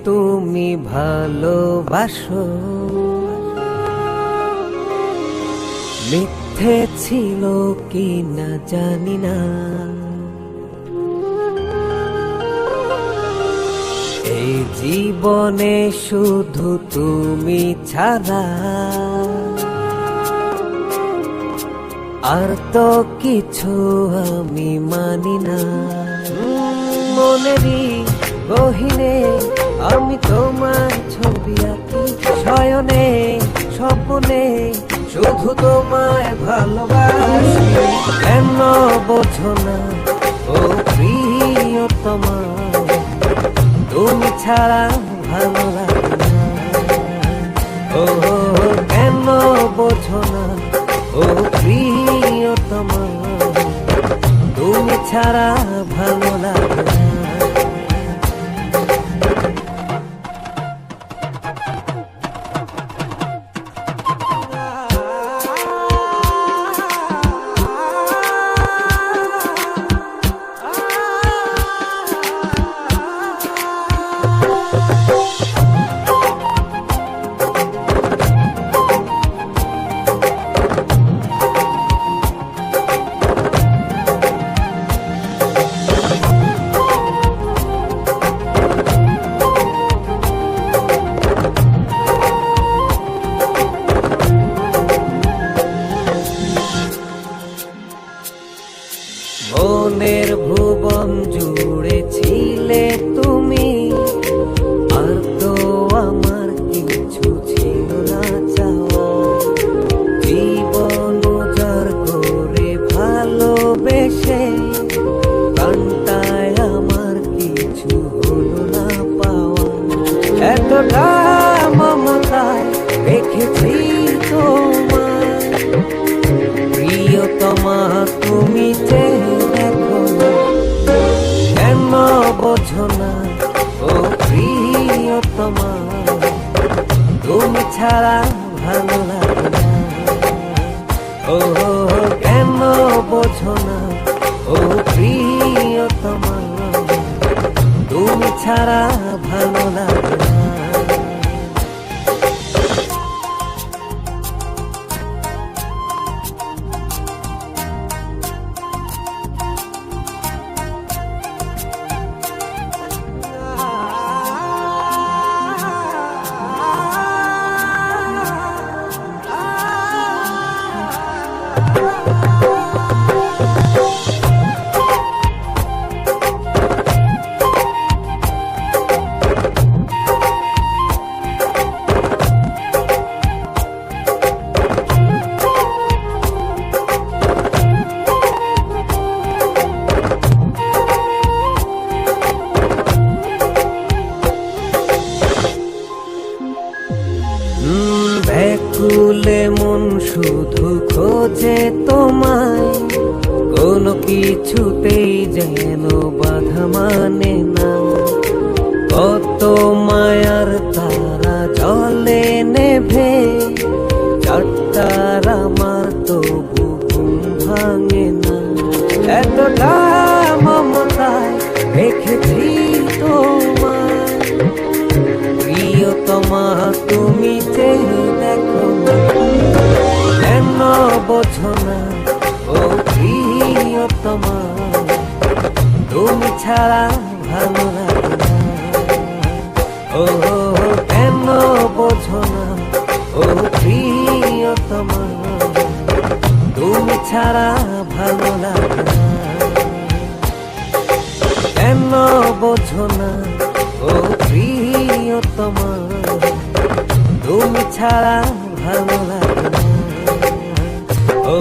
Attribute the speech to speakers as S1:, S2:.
S1: তুমি ভালোবাসো, মিথ্যে ছিল কি না জানি না, এই জীবনে শুধু তুমি ছাড়া আর তো কিছু আমি মানি না। মনেরই গহীনে আমি তোমার ছবি আঁকি, শয়নে স্বপ্নে শুধু তোমায় ভালোবাসি। কেন বোঝো না ও প্রিয়তমা, তুমি ছাড়া ভালো লাগে না। ও কেন বোঝো না ও প্রিয়তমা, তুমি ছাড়া ভালো লাগে না। মনের ভুবন জুড়ে ছিলে তুমি, আর তো আমার কিছু ছিল না চাওয়া। জীবন উজাড় করে ভালোবেসে কান্তায় আমার কিছু হলো না পাওয়া। এতটা মমতায় রেখেছি তোমার প্রিয়তমা, তুমি যে বোঝো না ও প্রিয়তমা, তুমি ছাড়া ভালো লাগে না। ও কেন বোঝো না ও প্রিয়তমা, তুমি ছাড়া ভালো লাগে না। ব্যাকুলে মন শুধু খোঁজে তোমায়, কোনো কিছুতেই যেন বাধা মানে না। কত মায়ার তারা জলে নেভে, চারটার আমার তবু ঘুম ভাঙে না। এতটা মমতায় রেখেছি তোমায় প্রিয়তমা, তুমি যে দেখো না। কেন বোঝো না ও প্রিয়তমা, তুমি ছাড়া ভালো লাগে না। ও কেন বোঝো না ও প্রিয়তমা, তুমি ছাড়া ভালো লাগে না। কেন বোঝো না ও প্রিয়তমা, তুমি ছাড়া ভালো লাগে না। ও